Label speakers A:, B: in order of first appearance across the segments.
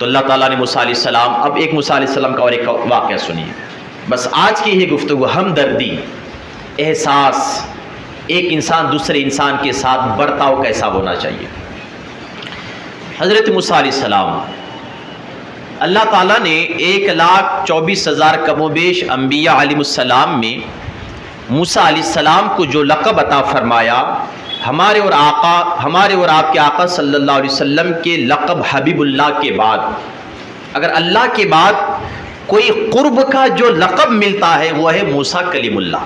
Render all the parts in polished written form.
A: تو اللہ تعالیٰ نے موسیٰ علیہ السلام، اب ایک موسیٰ علیہ السلام کا اور ایک واقعہ سنیے، بس آج کی یہ گفتگو ہمدردی، احساس، ایک انسان دوسرے انسان کے ساتھ برتاؤ کیسا ہونا چاہیے۔ حضرت موسیٰ علیہ السلام، اللہ تعالیٰ نے 1,24,000 کم و بیش انبیاء علیہ السلام میں موسیٰ علیہ السلام کو جو لقب عطا فرمایا، ہمارے اور آپ کے آقا صلی اللہ علیہ وسلم کے لقب حبیب اللہ کے بعد، اگر اللہ کے بعد کوئی قرب کا جو لقب ملتا ہے وہ ہے موسیٰ کلیم اللہ۔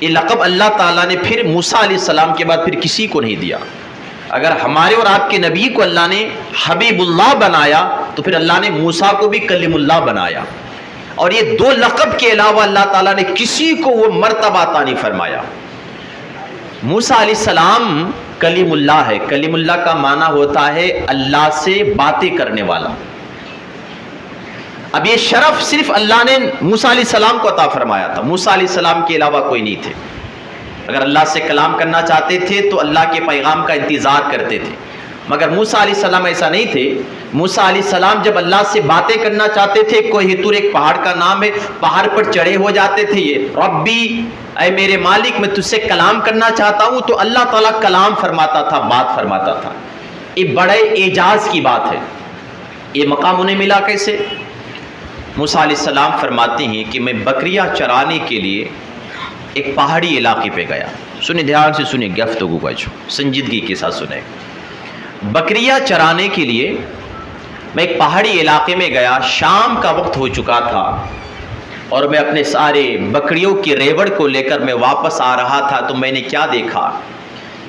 A: یہ لقب اللہ تعالیٰ نے پھر موسیٰ علیہ السلام کے بعد پھر کسی کو نہیں دیا۔ اگر ہمارے اور آپ کے نبی کو اللہ نے حبیب اللہ بنایا تو پھر اللہ نے موسیٰ کو بھی کلیم اللہ بنایا، اور یہ دو لقب کے علاوہ اللہ تعالیٰ نے کسی کو وہ مرتبہ عطا نہیں فرمایا۔ موسیٰ علیہ السلام کلیم اللہ ہے۔ کلیم اللہ کا معنی ہوتا ہے اللہ سے باتیں کرنے والا۔ اب یہ شرف صرف اللہ نے موسیٰ علیہ السلام کو عطا فرمایا تھا، موسیٰ علیہ السلام کے علاوہ کوئی نہیں تھے۔ اگر اللہ سے کلام کرنا چاہتے تھے تو اللہ کے پیغام کا انتظار کرتے تھے، مگر موسیٰ علیہ السلام ایسا نہیں تھے۔ موسیٰ علیہ السلام جب اللہ سے باتیں کرنا چاہتے تھے، کوہ طور ایک پہاڑ کا نام ہے، پہاڑ پر چڑھے ہو جاتے تھے، یہ ربی، اے میرے مالک میں تجھ سے کلام کرنا چاہتا ہوں، تو اللہ تعالیٰ کلام فرماتا تھا، بات فرماتا تھا۔ یہ بڑے اعجاز کی بات ہے۔ یہ مقام انہیں ملا کیسے؟ موسیٰ علیہ السلام فرماتے ہیں کہ میں بکریاں چرانے کے لیے ایک پہاڑی علاقے پہ گیا۔ سنیں، دھیان سے سنیں، گفتگو کا جو سنجیدگی کے ساتھ سنیں۔ بکریاں چرانے کے لیے میں ایک پہاڑی علاقے میں گیا، شام کا وقت ہو چکا تھا، اور میں اپنے سارے بکریوں کی ریوڑ کو لے کر میں واپس آ رہا تھا، تو میں نے کیا دیکھا؟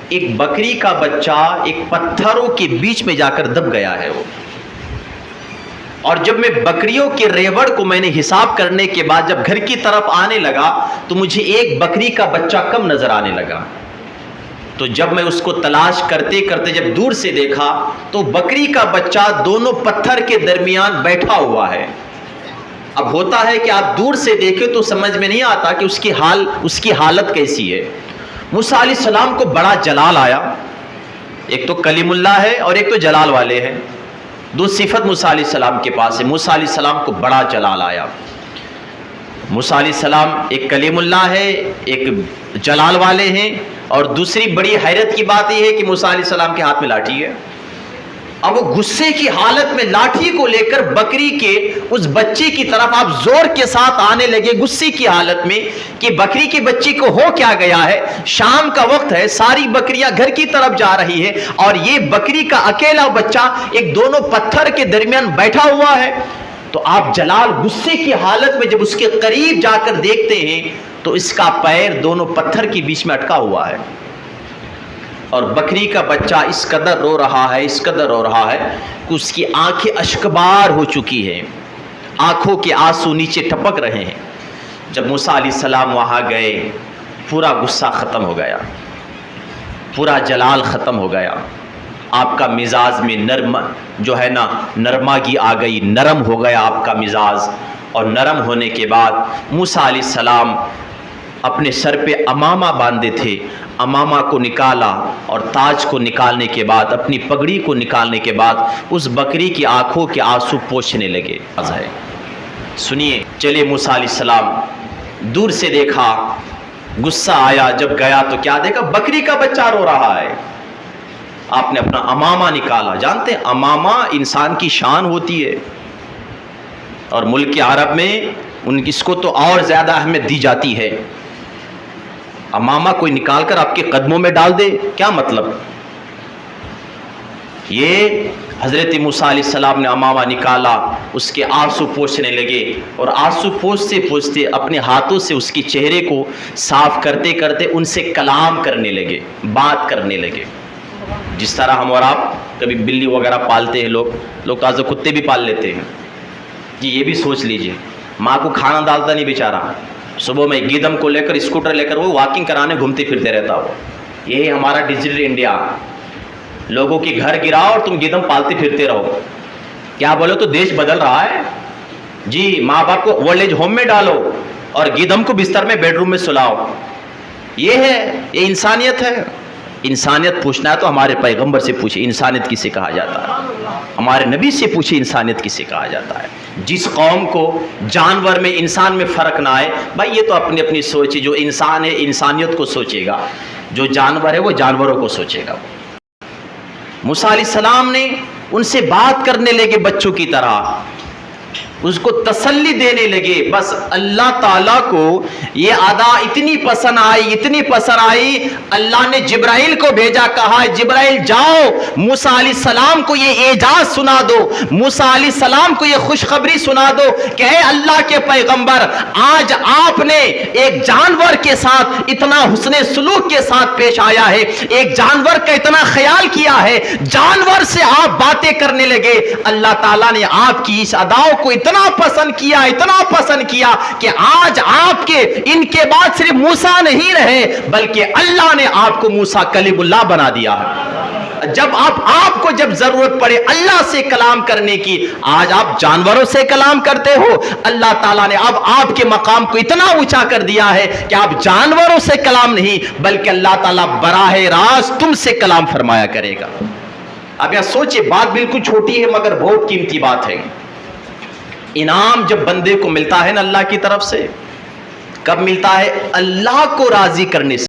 A: ایک بکری کا بچہ ایک پتھروں کے بیچ میں جا کر دب گیا ہے وہ۔ اور جب میں بکریوں کے ریوڑ کو میں نے حساب کرنے کے بعد جب گھر کی طرف آنے لگا تو مجھے ایک بکری کا بچہ کم نظر آنے لگا۔ تو جب میں اس کو تلاش کرتے کرتے جب دور سے دیکھا تو بکری کا بچہ دونوں پتھر کے درمیان بیٹھا ہوا ہے۔ اب ہوتا ہے کہ آپ دور سے دیکھیں تو سمجھ میں نہیں آتا کہ اس کی حالت کیسی ہے۔ موسیٰ علیہ السلام کو بڑا جلال آیا، ایک تو کلیم اللہ ہے اور ایک تو جلال والے ہیں، دو صفت موسیٰ علیہ السلام کے پاس ہے۔ موسیٰ علیہ السلام کو بڑا جلال آیا۔ موسیٰ علیہ السلام ایک کلیم اللہ ہے، ایک جلال والے ہیں، اور دوسری بڑی حیرت کی بات یہ ہے کہ موسیٰ علیہ السلام کے ہاتھ میں لاٹھی ہے۔ اب وہ غصے کی حالت میں لاٹھی کو لے کر بکری کے اس بچے کی طرف آپ زور کے ساتھ آنے لگے، غصے کی حالت میں کہ بکری کے بچے کو ہو کیا گیا ہے؟ شام کا وقت ہے، ساری بکریاں گھر کی طرف جا رہی ہے، اور یہ بکری کا اکیلا بچہ ایک دونوں پتھر کے درمیان بیٹھا ہوا ہے۔ تو آپ جلال غصے کی حالت میں جب اس کے قریب جا کر دیکھتے ہیں تو اس کا پیر دونوں پتھر کے بیچ میں اٹکا ہوا ہے، اور بکری کا بچہ اس قدر رو رہا ہے، اس قدر رو رہا ہے کہ اس کی آنکھیں اشکبار ہو چکی ہیں، آنکھوں کے آنسو نیچے ٹپک رہے ہیں۔ جب موسیٰ علیہ السلام وہاں گئے، پورا غصہ ختم ہو گیا، پورا جلال ختم ہو گیا، آپ کا مزاج میں نرماگی آ گئی، نرم ہو گیا آپ کا مزاج، اور نرم ہونے کے بعد موسیٰ علیہ السلام اپنے سر پہ امامہ باندھے تھے، امامہ کو نکالا، اور تاج کو نکالنے کے بعد، اپنی پگڑی کو نکالنے کے بعد اس بکری کی آنکھوں کے آنسو پوچھنے لگے۔ سنیے، چلے موسیٰ علیہ السلام دور سے دیکھا، غصہ آیا، جب گیا تو کیا دیکھا؟ بکری کا بچہ رو رہا ہے۔ آپ نے اپنا امامہ نکالا۔ جانتے ہیں امامہ انسان کی شان ہوتی ہے، اور ملک عرب میں اس کو تو اور زیادہ اہمیت دی جاتی ہے۔ امامہ کوئی نکال کر آپ کے قدموں میں ڈال دے، کیا مطلب؟ یہ حضرت موسیٰ علیہ السلام نے امامہ نکالا، اس کے آنسو پوچھنے لگے، اور آنسو پوچھتے پوچھتے اپنے ہاتھوں سے اس کے چہرے کو صاف کرتے کرتے ان سے کلام کرنے لگے، بات کرنے لگے۔ جس طرح ہم اور آپ کبھی بلی وغیرہ پالتے ہیں، لوگ تازہ کتے بھی پال لیتے ہیں جی۔ یہ بھی سوچ لیجئے، ماں کو کھانا ڈالتا نہیں بیچارہ، صبح میں گیدم کو لے کر اسکوٹر لے کر وہ واکنگ کرانے گھومتے پھرتے رہتا ہو۔ یہی ہمارا ڈیجیٹل انڈیا، لوگوں کے گھر گراؤ اور تم گیدم پالتے پھرتے رہو۔ کیا بولو تو دیش بدل رہا ہے جی۔ ماں باپ کو اولڈ ایج ہوم میں ڈالو اور گیدم کو بستر میں بیڈ روم میں سلاؤ۔ یہ ہے، یہ انسانیت ہے۔ انسانیت پوچھنا ہے تو ہمارے پیغمبر سے پوچھے انسانیت کسے کہا جاتا ہے، ہمارے نبی سے پوچھے انسانیت کسے کہا جاتا ہے۔ جس قوم کو جانور میں انسان میں فرق نہ آئے، بھائی یہ تو اپنی اپنی سوچ ہے، جو انسان ہے انسانیت کو سوچے گا، جو جانور ہے وہ جانوروں کو سوچے گا۔ موسیٰ علیہ السلام نے ان سے بات کرنے لگے بچوں کی طرح، اس کو تسلی دینے لگے۔ بس اللہ تعالیٰ کو یہ ادا اتنی پسند آئی، اللہ نے جبرائیل کو بھیجا، کہا جبرائیل جاؤ موسیٰ علیہ السلام کو یہ اعجاز سنا دو، موسیٰ علیہ السلام کو یہ خوشخبری سنا دو کہ اے اللہ کے پیغمبر، آج آپ نے ایک جانور کے ساتھ اتنا حسن سلوک کے ساتھ پیش آیا ہے، ایک جانور کا اتنا خیال کیا ہے، جانور سے آپ باتیں کرنے لگے۔ اللہ تعالیٰ نے آپ کی اس اداؤں کو اتنا پسند کیا کہ آج آپ کے ان کے بعد صرف موسیٰ نہیں رہے بلکہ اللہ نے آپ کو موسیٰ کلیم اللہ بنا دیا ہے۔ جب ضرورت پڑے اللہ سے کلام کرنے کی، آج آپ جانوروں سے کلام کرتے ہو، اللہ تعالیٰ نے اب آپ کے مقام کو اتنا اونچا کر دیا ہے کہ آپ جانوروں سے کلام نہیں بلکہ اللہ تعالیٰ براہ راست تم سے کلام فرمایا کرے گا۔ اب یہاں سوچے، بات بالکل چھوٹی ہے مگر بہت قیمتی بات ہے۔ انعام جب بندے کو ملتا ہے نا اللہ کی طرف سے، کب ملتا ہے؟ اللہ کو راضی کرنے سے۔